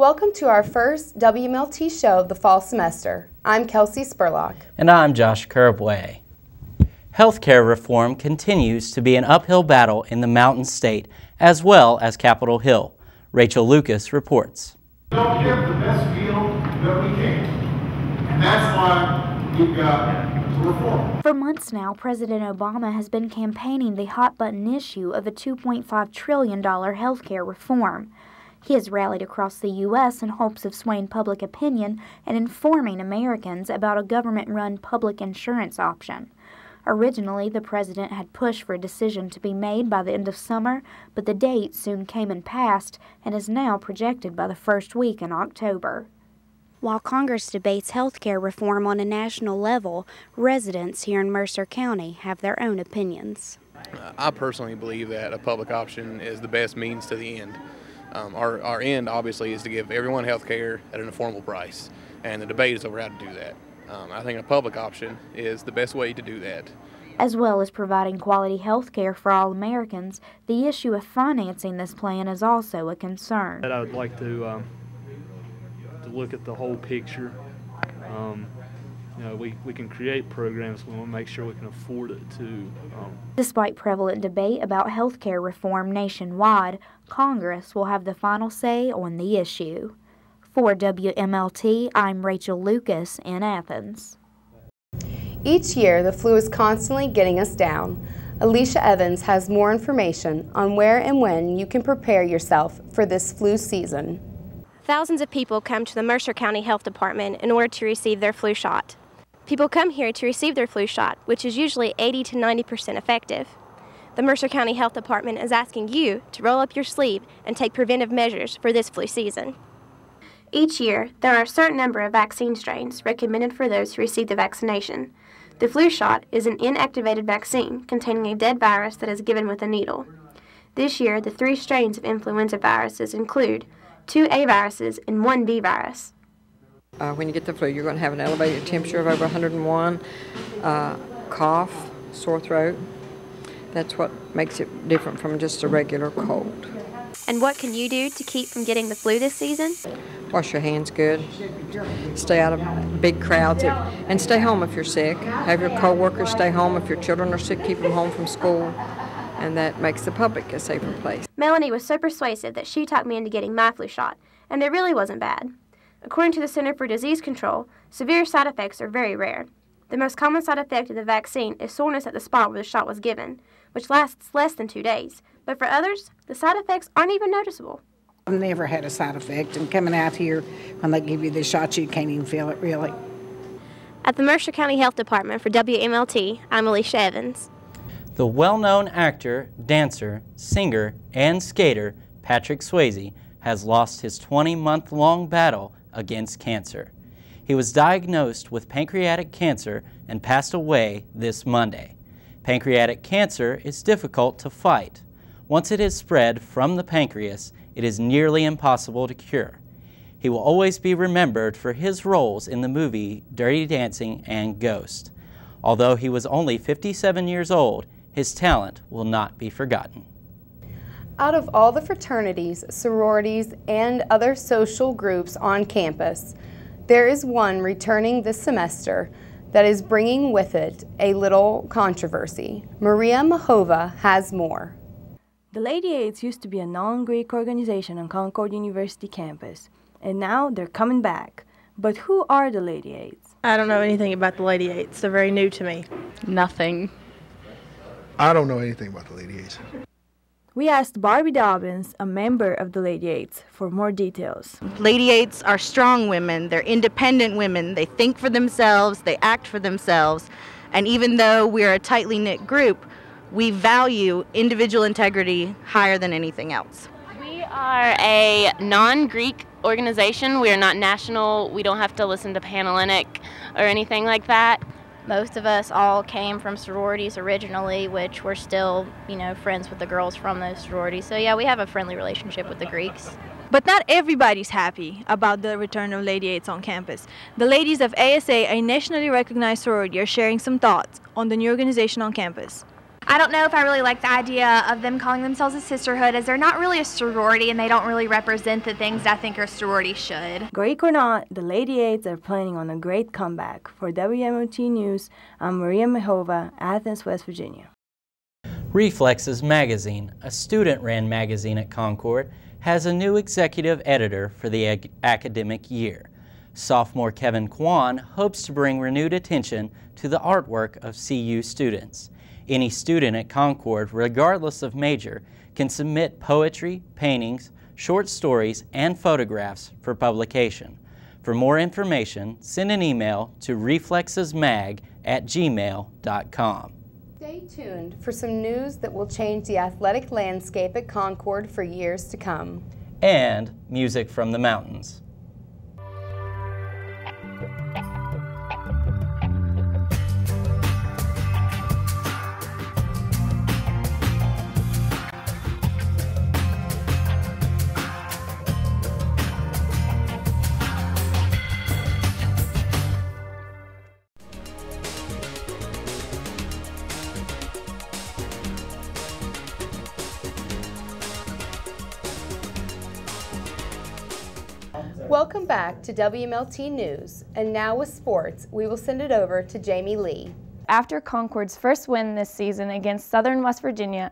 Welcome to our first WMLT show of the fall semester. I'm Kelsey Spurlock. And I'm Josh Curbway. Healthcare reform continues to be an uphill battle in the Mountain State as well as Capitol Hill. Rachel Lucas reports. We'll give the best field that we can, and that's why we've got reform. For months now, President Obama has been campaigning the hot-button issue of a $2.5 trillion healthcare reform. He has rallied across the U.S. in hopes of swaying public opinion and informing Americans about a government-run public insurance option. Originally, the president had pushed for a decision to be made by the end of summer, but the date soon came and passed and is now projected by the first week in October. While Congress debates health care reform on a national level, residents here in Mercer County have their own opinions. I personally believe that a public option is the best means to the end. Our end, obviously, is to give everyone health care at an affordable price, and the debate is over how to do that. I think a public option is the best way to do that. As well as providing quality health care for all Americans, the issue of financing this plan is also a concern. I would like to look at the whole picture. We can create programs, we want to make sure we can afford it too. Despite prevalent debate about health care reform nationwide, Congress will have the final say on the issue. For WMLT, I'm Rachel Lucas in Athens. Each year, the flu is constantly getting us down. Alicia Evans has more information on where and when you can prepare yourself for this flu season. Thousands of people come to the Mercer County Health Department in order to receive their flu shot. People come here to receive their flu shot, which is usually 80 to 90% effective. The Mercer County Health Department is asking you to roll up your sleeve and take preventive measures for this flu season. Each year, there are a certain number of vaccine strains recommended for those who receive the vaccination. The flu shot is an inactivated vaccine containing a dead virus that is given with a needle. This year, the 3 strains of influenza viruses include 2 A viruses and 1 B virus. When you get the flu, you're going to have an elevated temperature of over 101, cough, sore throat. That's what makes it different from just a regular cold. And what can you do to keep from getting the flu this season? Wash your hands good, stay out of big crowds, and stay home if you're sick. Have your co-workers stay home. If your children are sick, keep them home from school, and that makes the public a safer place. Melanie was so persuasive that she talked me into getting my flu shot, and it really wasn't bad. According to the Center for Disease Control, severe side effects are very rare. The most common side effect of the vaccine is soreness at the spot where the shot was given, which lasts less than 2 days. But for others, the side effects aren't even noticeable. I've never had a side effect, and coming out here, when they give you the shot, you can't even feel it, really. At the Mercer County Health Department for WMLT, I'm Alicia Evans. The well-known actor, dancer, singer, and skater Patrick Swayze has lost his 20-month-long battle against cancer. He was diagnosed with pancreatic cancer and passed away this Monday. Pancreatic cancer is difficult to fight. Once it is spread from the pancreas, it is nearly impossible to cure. He will always be remembered for his roles in the movie Dirty Dancing and Ghost. Although he was only 57 years old, his talent will not be forgotten. Out of all the fraternities, sororities, and other social groups on campus, there is one returning this semester that is bringing with it a little controversy. Maria Mahova has more. The Lady Aids used to be a non-Greek organization on Concord University campus, and now they're coming back. But who are the Lady Aids? I don't know anything about the Lady Aids. They're very new to me. Nothing. I don't know anything about the Lady Aids. We asked Barbie Dobbins, a member of the Lady Aids, for more details. Lady Aids are strong women. They're independent women. They think for themselves. They act for themselves. And even though we're a tightly knit group, we value individual integrity higher than anything else. We are a non-Greek organization. We are not national. We don't have to listen to Panhellenic or anything like that. Most of us all came from sororities originally, which we're still, friends with the girls from those sororities. So yeah, we have a friendly relationship with the Greeks. But not everybody's happy about the return of Lady Aids on campus. The ladies of ASA, a nationally recognized sorority, are sharing some thoughts on the new organization on campus. I don't know if I really like the idea of them calling themselves a sisterhood, as they're not really a sorority and they don't really represent the things I think a sorority should. Greek or not, the Lady Aids are planning on a great comeback. For WMLT News, I'm Maria Mehova, Athens, West Virginia. Reflexes Magazine, a student-ran magazine at Concord, has a new executive editor for the academic year. Sophomore Kevin Kwan hopes to bring renewed attention to the artwork of CU students. Any student at Concord, regardless of major, can submit poetry, paintings, short stories, and photographs for publication. For more information, send an email to reflexesmag@gmail.com. Stay tuned for some news that will change the athletic landscape at Concord for years to come. And music from the mountains. Welcome back to WMLT News, and now with sports, we will send it over to Jamie Lee. After Concord's first win this season against Southern Virginia,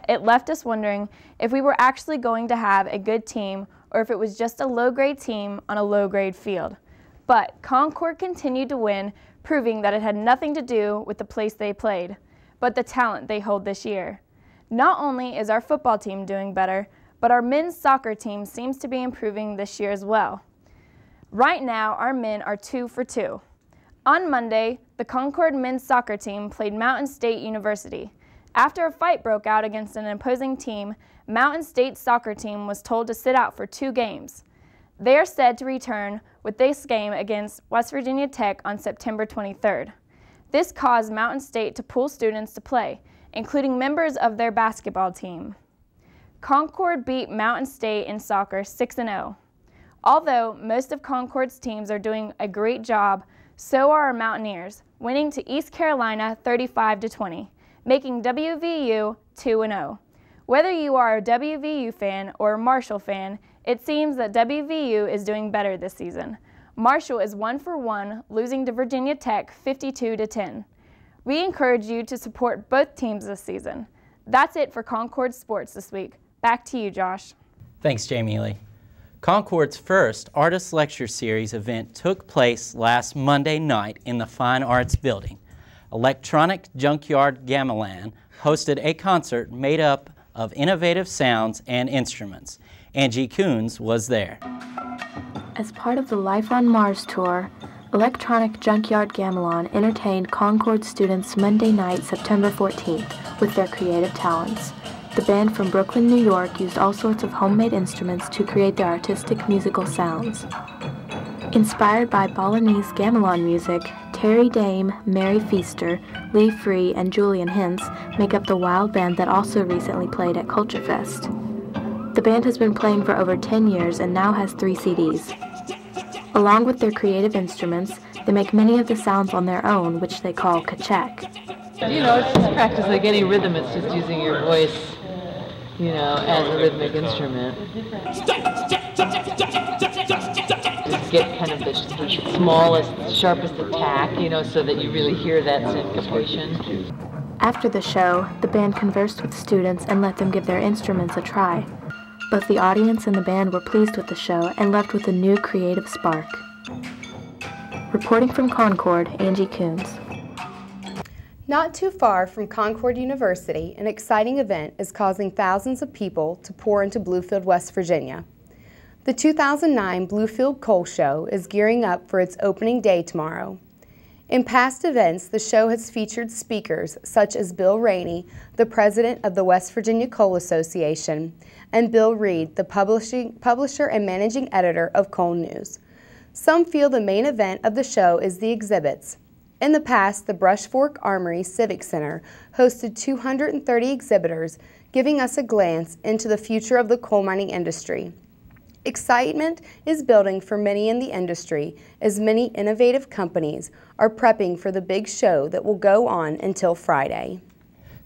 it left us wondering if we were actually going to have a good team or if it was just a low-grade team on a low-grade field. But Concord continued to win, proving that it had nothing to do with the place they played, but the talent they hold this year. Not only is our football team doing better, but our men's soccer team seems to be improving this year as well. Right now, our men are 2 for 2. On Monday, the Concord men's soccer team played Mountain State University. After a fight broke out against an opposing team, Mountain State's soccer team was told to sit out for 2 games. They are said to return with this game against West Virginia Tech on September 23rd. This caused Mountain State to pull students to play, including members of their basketball team. Concord beat Mountain State in soccer 6-0. Although most of Concord's teams are doing a great job, so are our Mountaineers, winning to East Carolina 35-20, making WVU 2-0. Whether you are a WVU fan or a Marshall fan, it seems that WVU is doing better this season. Marshall is 1 for 1, losing to Virginia Tech 52-10. We encourage you to support both teams this season. That's it for Concord Sports this week. Back to you, Josh. Thanks, Jamie Lee. Concord's first Artist Lecture Series event took place last Monday night in the Fine Arts Building. Electronic Junkyard Gamelan hosted a concert made up of innovative sounds and instruments. Angie Coons was there. As part of the Life on Mars tour, Electronic Junkyard Gamelan entertained Concord students Monday night, September 14th, with their creative talents. The band from Brooklyn, New York used all sorts of homemade instruments to create their artistic musical sounds. Inspired by Balinese gamelan music, Terry Dame, Mary Feaster, Lee Free, and Julian Hintz make up the wild band that also recently played at Culture Fest. The band has been playing for over 10 years and now has 3 CDs. Along with their creative instruments, they make many of the sounds on their own, which they call kachak. You know, it's just practice like any rhythm. It's just using your voice, you know, as a rhythmic instrument. Just get kind of the smallest, sharpest attack, you know, so that you really hear that syncopation. After the show, the band conversed with students and let them give their instruments a try. Both the audience and the band were pleased with the show and left with a new creative spark. Reporting from Concord, Angie Coons. Not too far from Concord University, an exciting event is causing thousands of people to pour into Bluefield, West Virginia. The 2009 Bluefield Coal Show is gearing up for its opening day tomorrow. In past events, the show has featured speakers such as Bill Rainey, the president of the West Virginia Coal Association, and Bill Reed, the publisher and managing editor of Coal News. Some feel the main event of the show is the exhibits. In the past, the Brush Fork Armory Civic Center hosted 230 exhibitors, giving us a glance into the future of the coal mining industry. Excitement is building for many in the industry as many innovative companies are prepping for the big show that will go on until Friday.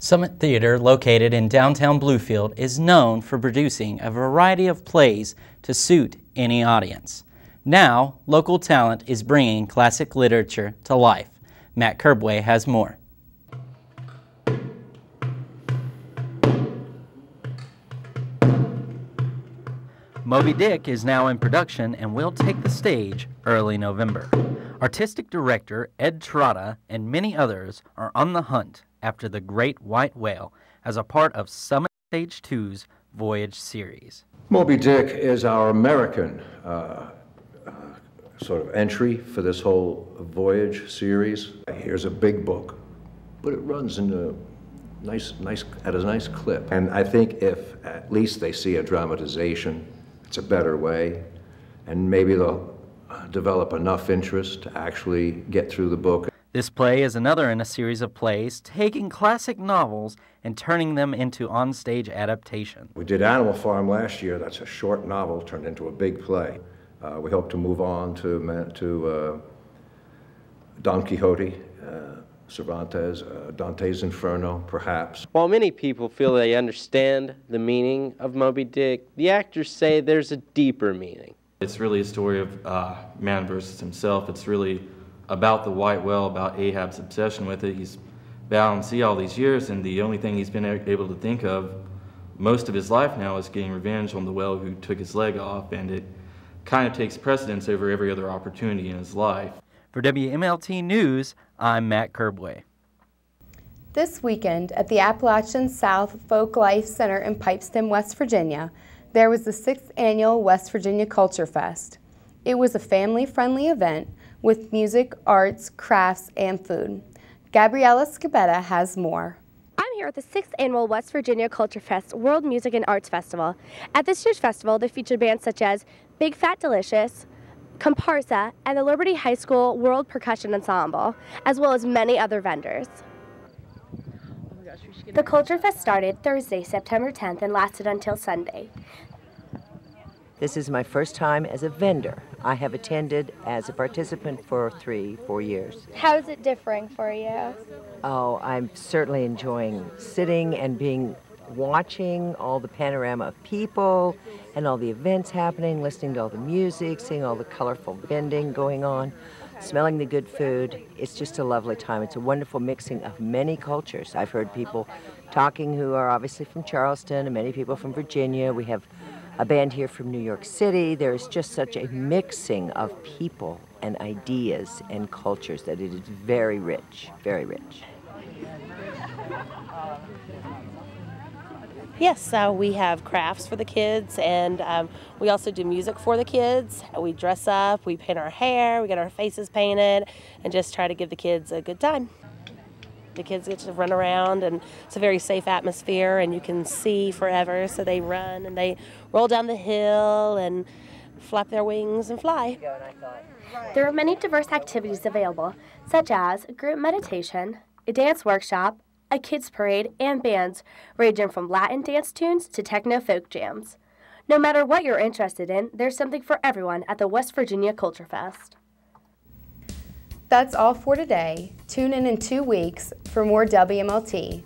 Summit Theater, located in downtown Bluefield, is known for producing a variety of plays to suit any audience. Now, local talent is bringing classic literature to life. Matt Kerbway has more. Moby Dick is now in production and will take the stage early November. Artistic director Ed Trotta and many others are on the hunt after the great white whale as a part of Summit Stage 2's Voyage series. Moby Dick is our American sort of entry for this whole Voyage series. Here's a big book, but it runs in a at a nice clip. And I think if at least they see a dramatization, it's a better way, and maybe they'll develop enough interest to actually get through the book. This play is another in a series of plays taking classic novels and turning them into onstage adaptation. We did Animal Farm last year. That's a short novel turned into a big play. We hope to move on to Don Quixote, Cervantes, Dante's Inferno, perhaps. While many people feel they understand the meaning of Moby Dick, the actors say there's a deeper meaning. It's really a story of man versus himself. It's really about the white whale, about Ahab's obsession with it. He's been out on sea all these years, and the only thing he's been able to think of most of his life now is getting revenge on the whale who took his leg off, and it kind of takes precedence over every other opportunity in his life. For WMLT News, I'm Matt Kerbway. This weekend at the Appalachian South Folk Life Center in Pipestem, West Virginia, there was the 6th Annual West Virginia Culture Fest. It was a family-friendly event with music, arts, crafts, and food. Gabriella Scabetta has more. I'm here at the 6th Annual West Virginia Culture Fest World Music and Arts Festival. At this year's festival, they featured bands such as Big Fat Delicious, Comparsa, and the Liberty High School World Percussion Ensemble, as well as many other vendors. The Culture Fest started Thursday, September 10th and lasted until Sunday. This is my first time as a vendor. I have attended as a participant for 3-4 years. How is it differing for you? Oh, I'm certainly enjoying sitting and watching all the panorama of people and all the events happening, listening to all the music, seeing all the colorful vending going on, smelling the good food. It's just a lovely time. It's a wonderful mixing of many cultures. I've heard people talking who are obviously from Charleston and many people from Virginia. We have a band here from New York City. There's just such a mixing of people and ideas and cultures that it is very rich, very rich. Yes, we have crafts for the kids, and we also do music for the kids. We dress up, we paint our hair, we get our faces painted, and just try to give the kids a good time. The kids get to run around, and it's a very safe atmosphere, and you can see forever, so they run and they roll down the hill and flap their wings and fly. There are many diverse activities available, such as group meditation, a dance workshop, a kids parade, and bands ranging from Latin dance tunes to techno folk jams. No matter what you're interested in, there's something for everyone at the West Virginia Culture Fest. That's all for today. Tune in 2 weeks for more WMLT.